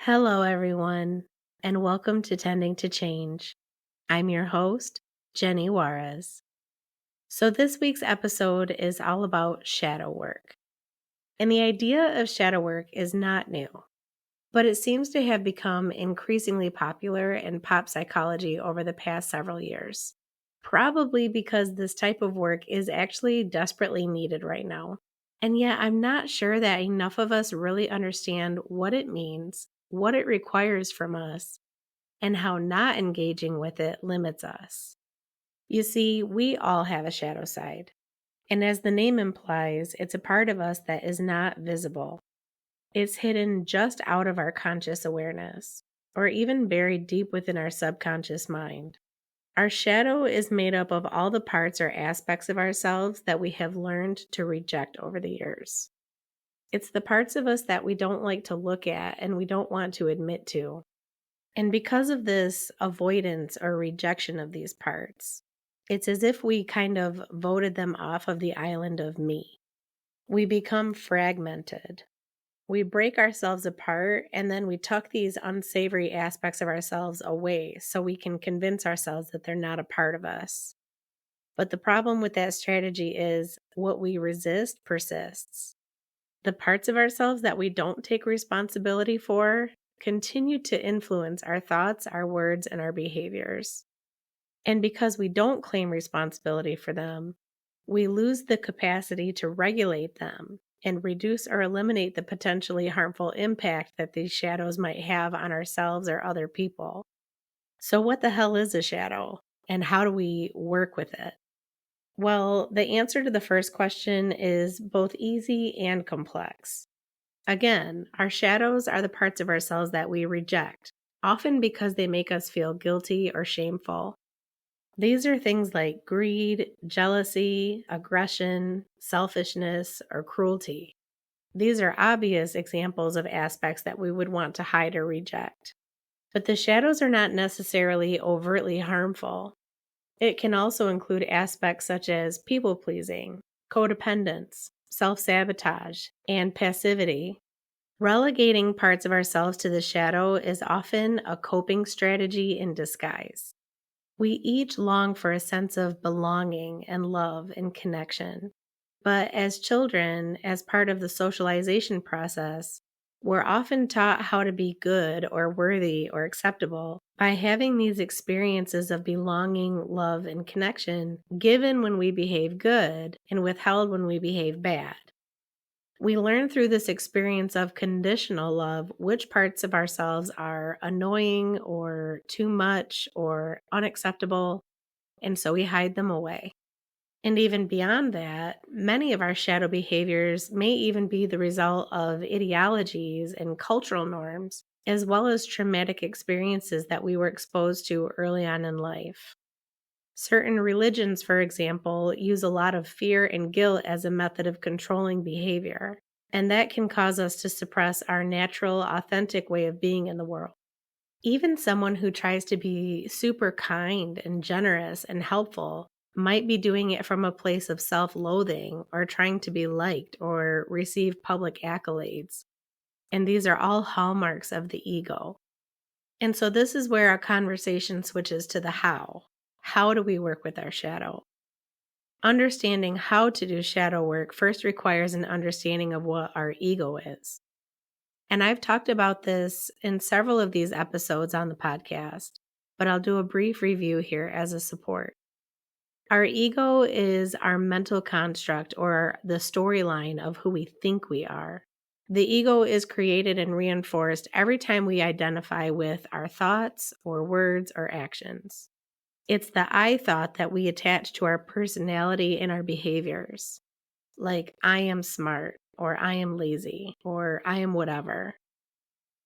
Hello, everyone, and welcome to Tending to Change. I'm your host, Jenny Juarez. So, this week's episode is all about shadow work. And the idea of shadow work is not new, but it seems to have become increasingly popular in pop psychology over the past several years. Probably because this type of work is actually desperately needed right now. And yet, I'm not sure that enough of us really understand what it means, what it requires from us, and how not engaging with it limits us. You see, we all have a shadow side. And as the name implies, it's a part of us that is not visible. It's hidden just out of our conscious awareness, or even buried deep within our subconscious mind. Our shadow is made up of all the parts or aspects of ourselves that we have learned to reject over the years. It's the parts of us that we don't like to look at and we don't want to admit to. And because of this avoidance or rejection of these parts, it's as if we kind of voted them off of the island of me. We become fragmented. We break ourselves apart, and then we tuck these unsavory aspects of ourselves away so we can convince ourselves that they're not a part of us. But the problem with that strategy is what we resist persists. The parts of ourselves that we don't take responsibility for continue to influence our thoughts, our words, and our behaviors. And because we don't claim responsibility for them, we lose the capacity to regulate them and reduce or eliminate the potentially harmful impact that these shadows might have on ourselves or other people. So what the hell is a shadow, and how do we work with it? Well, the answer to the first question is both easy and complex. Again, our shadows are the parts of ourselves that we reject, often because they make us feel guilty or shameful. These are things like greed, jealousy, aggression, selfishness, or cruelty. These are obvious examples of aspects that we would want to hide or reject. But the shadows are not necessarily overtly harmful. It can also include aspects such as people-pleasing, codependence, self-sabotage, and passivity. Relegating parts of ourselves to the shadow is often a coping strategy in disguise. We each long for a sense of belonging and love and connection. But as children, as part of the socialization process, we're often taught how to be good or worthy or acceptable by having these experiences of belonging, love, and connection given when we behave good and withheld when we behave bad. We learn through this experience of conditional love which parts of ourselves are annoying or too much or unacceptable, and so we hide them away. And even beyond that, many of our shadow behaviors may even be the result of ideologies and cultural norms, as well as traumatic experiences that we were exposed to early on in life. Certain religions, for example, use a lot of fear and guilt as a method of controlling behavior, and that can cause us to suppress our natural, authentic way of being in the world. Even someone who tries to be super kind and generous and helpful might be doing it from a place of self-loathing or trying to be liked or receive public accolades. And these are all hallmarks of the ego. And so this is where our conversation switches to the how. How do we work with our shadow? Understanding how to do shadow work first requires an understanding of what our ego is. And I've talked about this in several of these episodes on the podcast, but I'll do a brief review here as a support. Our ego is our mental construct or the storyline of who we think we are. The ego is created and reinforced every time we identify with our thoughts or words or actions. It's the I thought that we attach to our personality and our behaviors, like I am smart, or I am lazy, or I am whatever.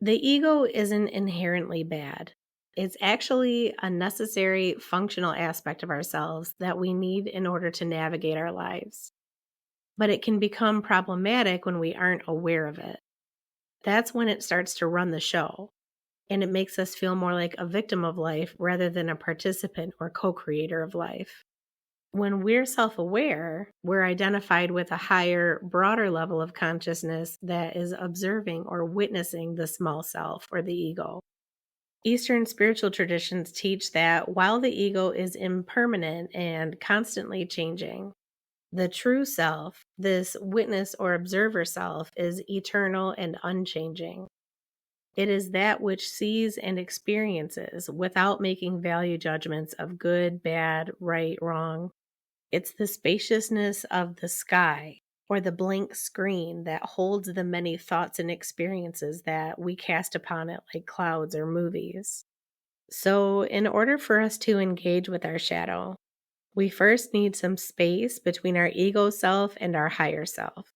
The ego isn't inherently bad. It's actually a necessary functional aspect of ourselves that we need in order to navigate our lives. But it can become problematic when we aren't aware of it. That's when it starts to run the show, and it makes us feel more like a victim of life rather than a participant or co-creator of life. When we're self-aware, we're identified with a higher, broader level of consciousness that is observing or witnessing the small self or the ego. Eastern spiritual traditions teach that while the ego is impermanent and constantly changing, the true self, this witness or observer self, is eternal and unchanging. It is that which sees and experiences without making value judgments of good, bad, right, wrong. It's the spaciousness of the sky or the blank screen that holds the many thoughts and experiences that we cast upon it like clouds or movies. So, in order for us to engage with our shadow, we first need some space between our ego self and our higher self.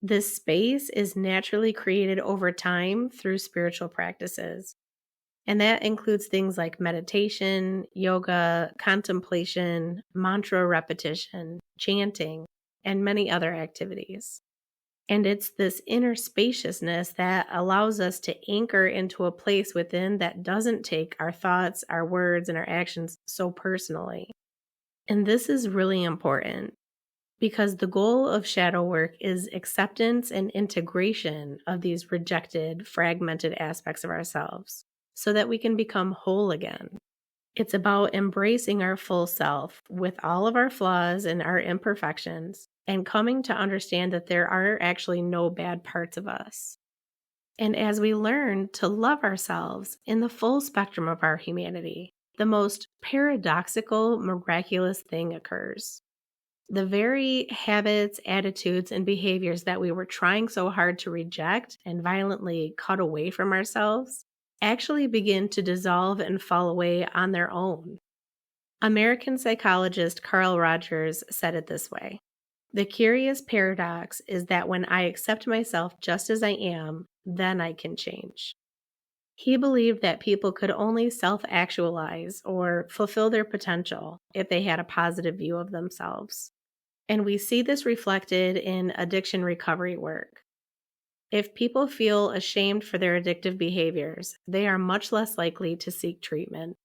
This space is naturally created over time through spiritual practices. And that includes things like meditation, yoga, contemplation, mantra repetition, chanting, and many other activities. And it's this inner spaciousness that allows us to anchor into a place within that doesn't take our thoughts, our words, and our actions so personally. And this is really important because the goal of shadow work is acceptance and integration of these rejected, fragmented aspects of ourselves so that we can become whole again. It's about embracing our full self with all of our flaws and our imperfections and coming to understand that there are actually no bad parts of us. And as we learn to love ourselves in the full spectrum of our humanity, the most paradoxical, miraculous thing occurs. The very habits, attitudes, and behaviors that we were trying so hard to reject and violently cut away from ourselves actually begin to dissolve and fall away on their own. American psychologist Carl Rogers said it this way: "The curious paradox is that when I accept myself just as I am, then I can change." He believed that people could only self-actualize or fulfill their potential if they had a positive view of themselves. And we see this reflected in addiction recovery work. If people feel ashamed for their addictive behaviors, they are much less likely to seek treatment.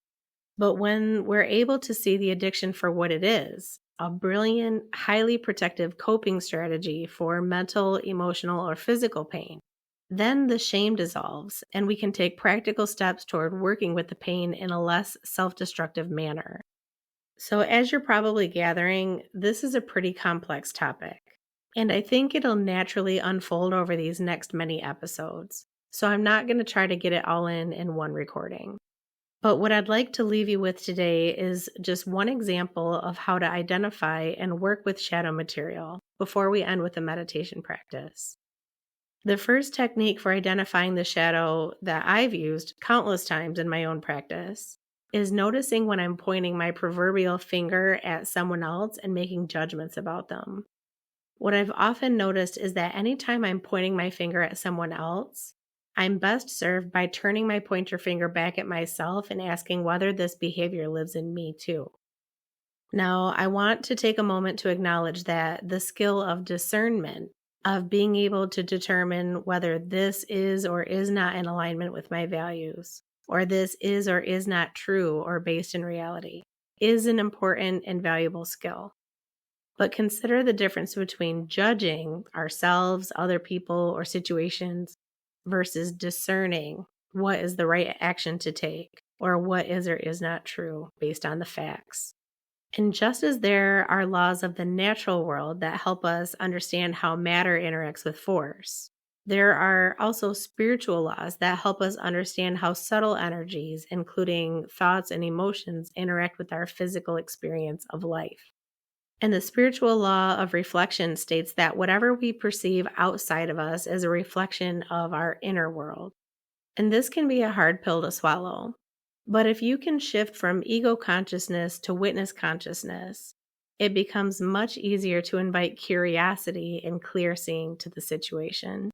But when we're able to see the addiction for what it is, a brilliant, highly protective coping strategy for mental, emotional, or physical pain, then the shame dissolves and we can take practical steps toward working with the pain in a less self-destructive manner. So, as you're probably gathering, this is a pretty complex topic, and I think it'll naturally unfold over these next many episodes. So, I'm not going to try to get it all in one recording. But what I'd like to leave you with today is just one example of how to identify and work with shadow material before we end with a meditation practice. The first technique for identifying the shadow that I've used countless times in my own practice is noticing when I'm pointing my proverbial finger at someone else and making judgments about them. What I've often noticed is that anytime I'm pointing my finger at someone else, I'm best served by turning my pointer finger back at myself and asking whether this behavior lives in me too. Now, I want to take a moment to acknowledge that the skill of discernment, of being able to determine whether this is or is not in alignment with my values, or this is or is not true or based in reality, is an important and valuable skill. But consider the difference between judging ourselves, other people, or situations versus discerning what is the right action to take or what is or is not true based on the facts. And just as there are laws of the natural world that help us understand how matter interacts with force, there are also spiritual laws that help us understand how subtle energies, including thoughts and emotions, interact with our physical experience of life. And the spiritual law of reflection states that whatever we perceive outside of us is a reflection of our inner world. And this can be a hard pill to swallow. But if you can shift from ego consciousness to witness consciousness, it becomes much easier to invite curiosity and clear seeing to the situation.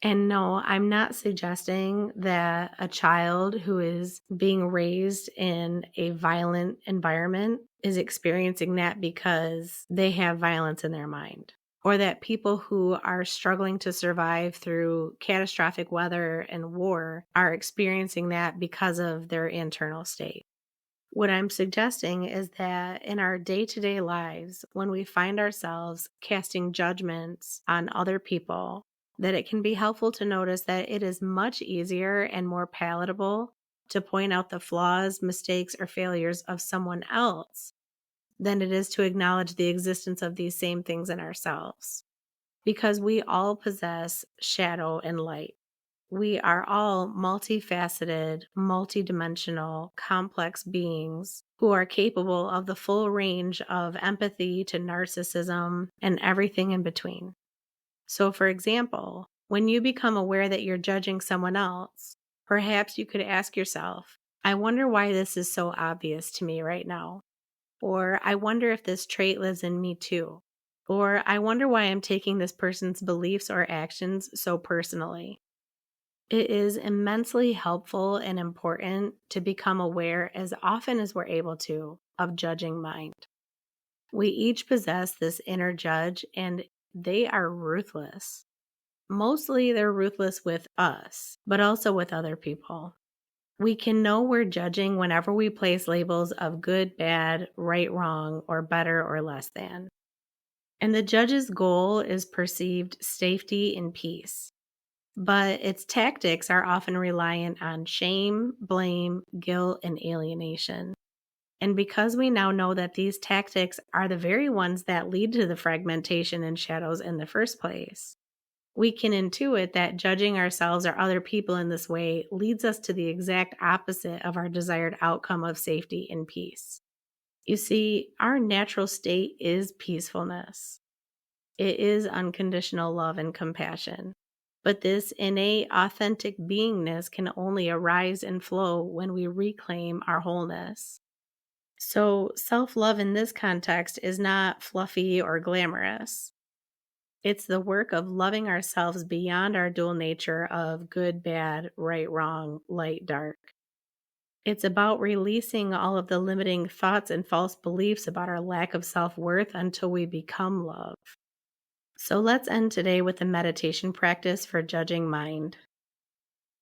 And no, I'm not suggesting that a child who is being raised in a violent environment is experiencing that because they have violence in their mind, or that people who are struggling to survive through catastrophic weather and war are experiencing that because of their internal state. What I'm suggesting is that in our day to day lives, when we find ourselves casting judgments on other people, that it can be helpful to notice that it is much easier and more palatable to point out the flaws, mistakes, or failures of someone else than it is to acknowledge the existence of these same things in ourselves. Because we all possess shadow and light. We are all multifaceted, multidimensional, complex beings who are capable of the full range of empathy to narcissism and everything in between. So, for example, when you become aware that you're judging someone else, perhaps you could ask yourself, I wonder why this is so obvious to me right now. Or I wonder if this trait lives in me too. Or I wonder why I'm taking this person's beliefs or actions so personally. It is immensely helpful and important to become aware as often as we're able to of judging mind. We each possess this inner judge and they are ruthless. Mostly they're ruthless with us, but also with other people. We can know we're judging whenever we place labels of good, bad, right, wrong, or better or less than. And the judge's goal is perceived safety and peace. But its tactics are often reliant on shame, blame, guilt, and alienation. And because we now know that these tactics are the very ones that lead to the fragmentation and shadows in the first place, we can intuit that judging ourselves or other people in this way leads us to the exact opposite of our desired outcome of safety and peace. You see, our natural state is peacefulness. It is unconditional love and compassion. But this innate, authentic beingness can only arise and flow when we reclaim our wholeness. So, self love in this context is not fluffy or glamorous. It's the work of loving ourselves beyond our dual nature of good, bad, right, wrong, light, dark. It's about releasing all of the limiting thoughts and false beliefs about our lack of self worth until we become love. So let's end today with a meditation practice for judging mind.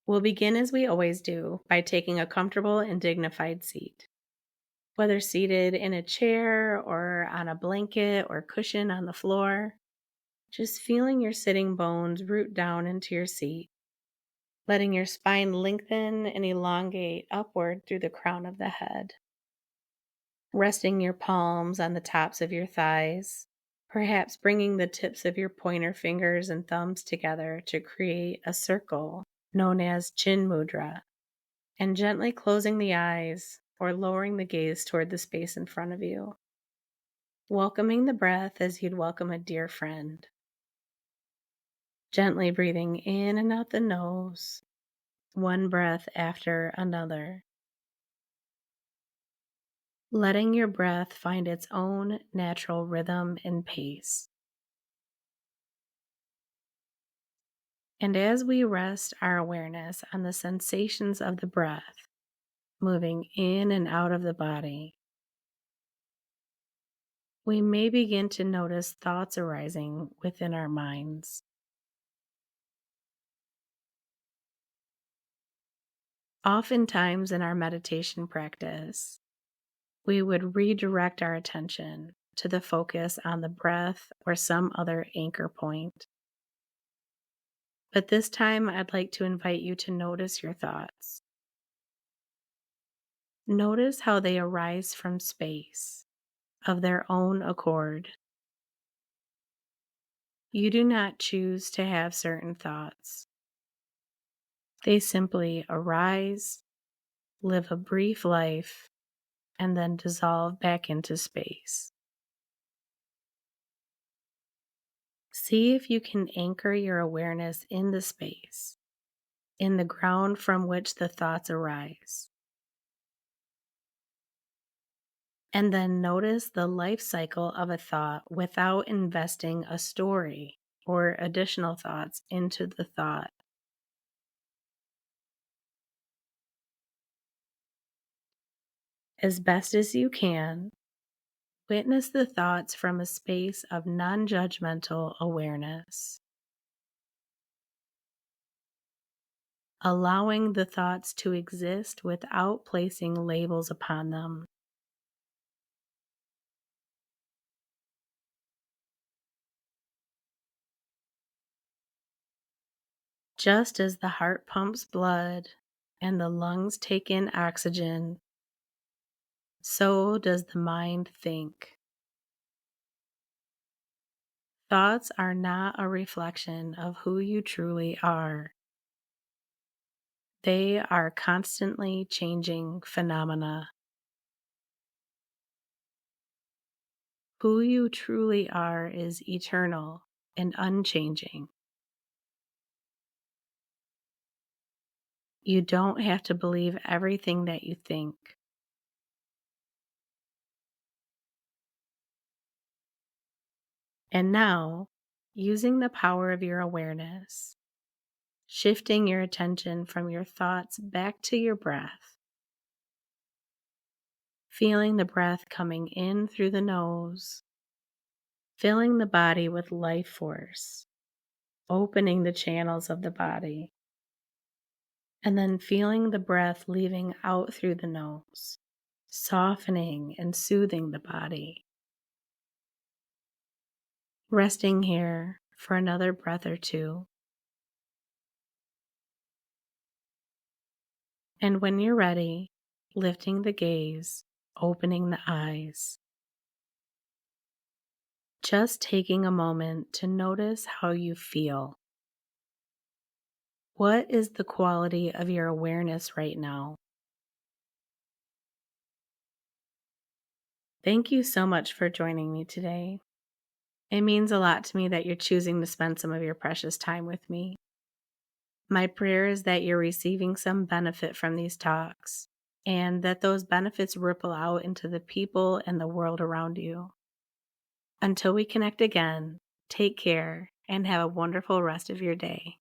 We'll begin as we always do by taking a comfortable and dignified seat. Whether seated in a chair or on a blanket or cushion on the floor, just feeling your sitting bones root down into your seat, letting your spine lengthen and elongate upward through the crown of the head. Resting your palms on the tops of your thighs, perhaps bringing the tips of your pointer fingers and thumbs together to create a circle known as Chin Mudra, and gently closing the eyes or lowering the gaze toward the space in front of you. Welcoming the breath as you'd welcome a dear friend. Gently breathing in and out the nose, one breath after another. Letting your breath find its own natural rhythm and pace. And as we rest our awareness on the sensations of the breath, moving in and out of the body, we may begin to notice thoughts arising within our minds. Oftentimes in our meditation practice, we would redirect our attention to the focus on the breath or some other anchor point. But this time, I'd like to invite you to notice your thoughts. Notice how they arise from space, of their own accord. You do not choose to have certain thoughts. They simply arise, live a brief life, and then dissolve back into space. See if you can anchor your awareness in the space, in the ground from which the thoughts arise. And then notice the life cycle of a thought without investing a story or additional thoughts into the thought. As best as you can, witness the thoughts from a space of non-judgmental awareness. allowing the thoughts to exist without placing labels upon them. Just as the heart pumps blood and the lungs take in oxygen, so does the mind think. Thoughts are not a reflection of who you truly are. They are constantly changing phenomena. Who you truly are is eternal and unchanging. You don't have to believe everything that you think. And now, using the power of your awareness, shifting your attention from your thoughts back to your breath, feeling the breath coming in through the nose, filling the body with life force, opening the channels of the body, and then feeling the breath leaving out through the nose, softening and soothing the body. Resting here for another breath or two. And when you're ready, lifting the gaze, opening the eyes. Just taking a moment to notice how you feel. What is the quality of your awareness right now? Thank you so much for joining me today. It means a lot to me that you're choosing to spend some of your precious time with me. My prayer is that you're receiving some benefit from these talks and that those benefits ripple out into the people and the world around you. Until we connect again, take care and have a wonderful rest of your day.